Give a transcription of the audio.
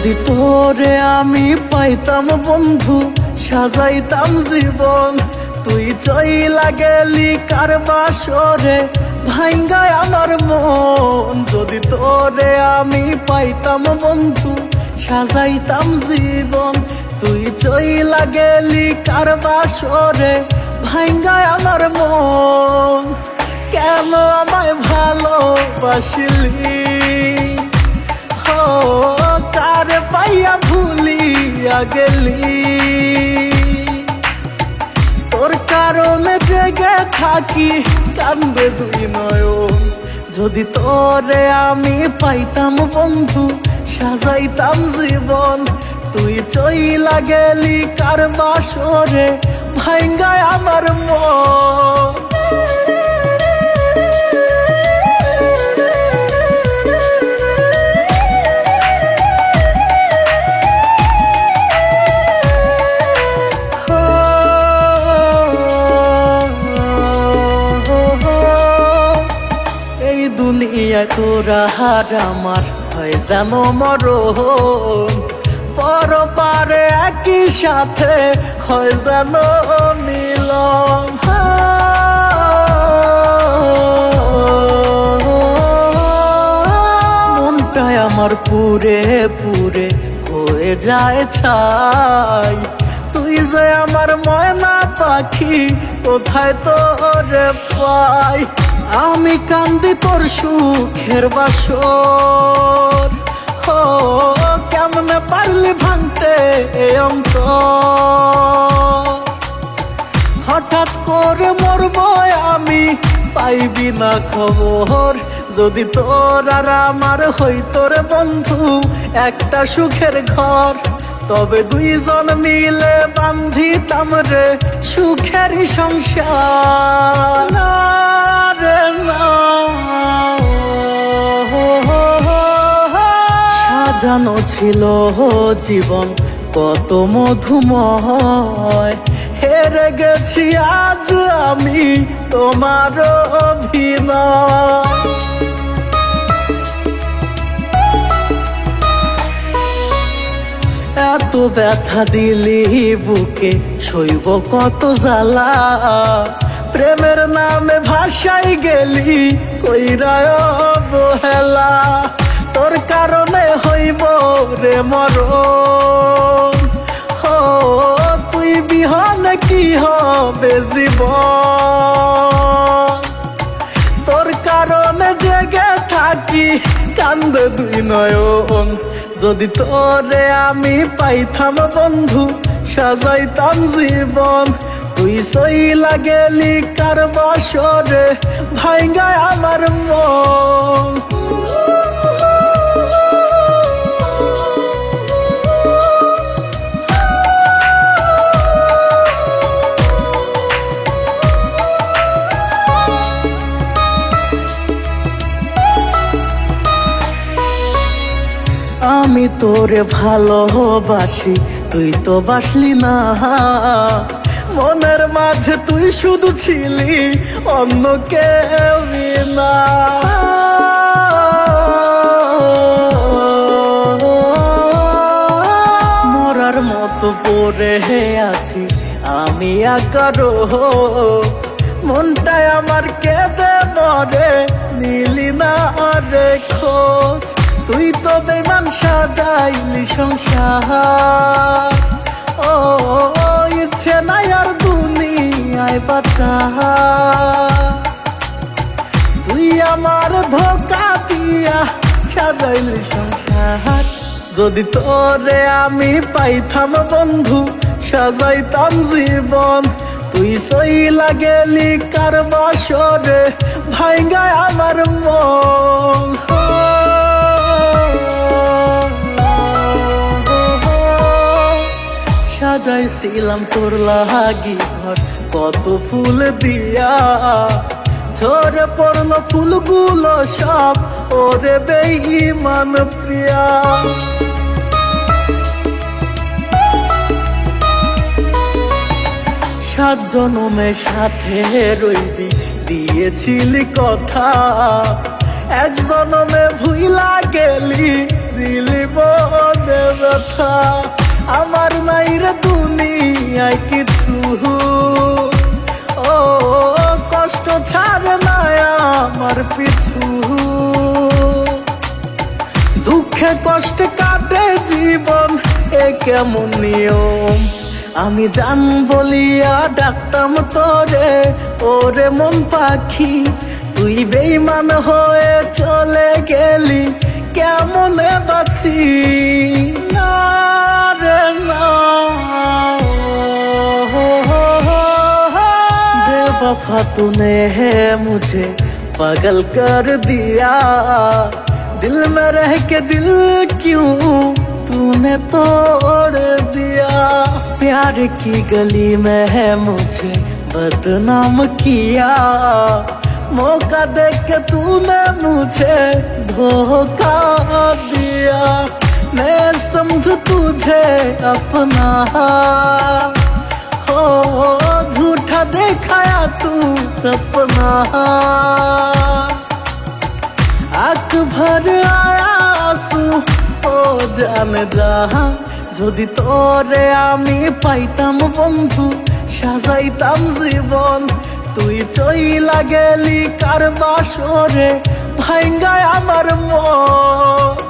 যদি তোরে আমি পাইতাম বন্ধু, সাজাইতাম জীবন। তুই চইলা গেলি কার বাসরে, ভাঙ্গায় আমার মন। যদি তোরে আমি পাইতাম বন্ধু, সাজাইতাম জীবন। তুই চইলা গেলি কার বাসরে, ভাঙ্গায় আমার মন। কেন আমায় ভালোবাসিলি, কার পাইয়া ভুলিয়া গেলি। তোর কারণে জেগে থাকি, কান্দে দুই নয়ন। যদি তোরে আমি পাইতাম বন্ধু, সাজাইতাম জীবন। তুই চইলা গেলি কার বাসরে, ভাঙ্গায় আমার মন। দুনিয়ায় তোরা হার আমার হয় যেন মরণ। পরপারে একই সাথে হয় যেন মিলন। মনটায় আমার পুরে পুরে হয়ে যায় ছাই। তুই যে আমার ময়না পাখি, কোথায় তোরে পাই। আমি কান্দি তোর সুখের বাসর, কেমনে পারলি ভাঙতে এ অন্তর। হঠাৎ করে মরবো আমি, পাইবি না খবর। যদি তোর আর আমার হইতো রে বন্ধু একটা সুখের ঘর, তবে দুইজন মিলে বান্ধিতাম রে সুখের সংসার। সাজানো ছিল জীবন কত মধুময়, হেরে গেছি আজ আমি তোমার অভিনয়। এত ব্যথা দিলি বুকে, সইব কত জ্বালা। প্রেমের নামে ভাসাই গেলি কইরায় অবহেলা। তোর কারণে হইব রে মরণ, তুই বিহনে কি হবে জীবন। তোর কারণে জেগে থাকি, কান্দে দুই নয়ন। যদি তোরে আমি পাইতাম বন্ধু, সাজাইতাম জীবন। তুই চইলা গেলি কার বাসরে, ভাঙ্গায় আমার মন। আমি তোরে ভালোবাসি, তুই তো বাসলি না। মনের মাঝে তুই শুধু ছিলি, অন্য কেউ না। মরার মতো পড়ে আছি আমি একারো, মনটায় আমার কেঁদে মরে, নিলি না রে খোঁজ। তুই তো বেমান সাজাইলি সংসার, ইচ্ছে নাই আর দুনিয়ায় বাঁচা। তুই আমার ধোকা দিয়া সাজাইলি সংসার। যদি তোরে আমি পাইতাম বন্ধু, সাজাইতাম জীবন। তুই চইলা গেলি কার বাসরে, ভাঙ্গায় আমার মন। সাজাইছিলাম তোর লাগি ঘর কত ফুল দিয়া, ঝরে পড়লো ফুলগুলো সব ওরে বেঈমান প্রিয়া। সাত জনমের সাথে রইবি দিয়েছিলি কথা, এক জনমে ভুইলা গেলি দিলি বদে ব্যথা। আমার নাই রে দুনিয়ায় কিছু, ও কষ্ট ছাড়ে না আমার পিছু। দুঃখে কষ্টে কাটে জীবন, এ কেমন নিয়ম। আমি জান বলিয়া ডাকতাম তোরে, ওরে মন পাখি, তুই বেঈমান হয়ে চলে গেলি, কেমনে বাঁচি। না রে না, बेवफा तूने है मुझे पागल कर दिया, दिल में रह के दिल क्यों तूने तोड़ दिया। प्यार की गली में है मुझे बदनाम किया, मौका देख के तूने मुझे धोखा दिया। मैं समझ तुझे अपना, हो झूठा देखाया तू सपना। आँख भर आया आंसू, ও জানে যাহা, যদি তোরে আমি পাইতাম বন্ধু, সাজাইতাম জীবন। তুই চইলা গেলি কার বাসরে, ভাঙ্গায় আমার মন।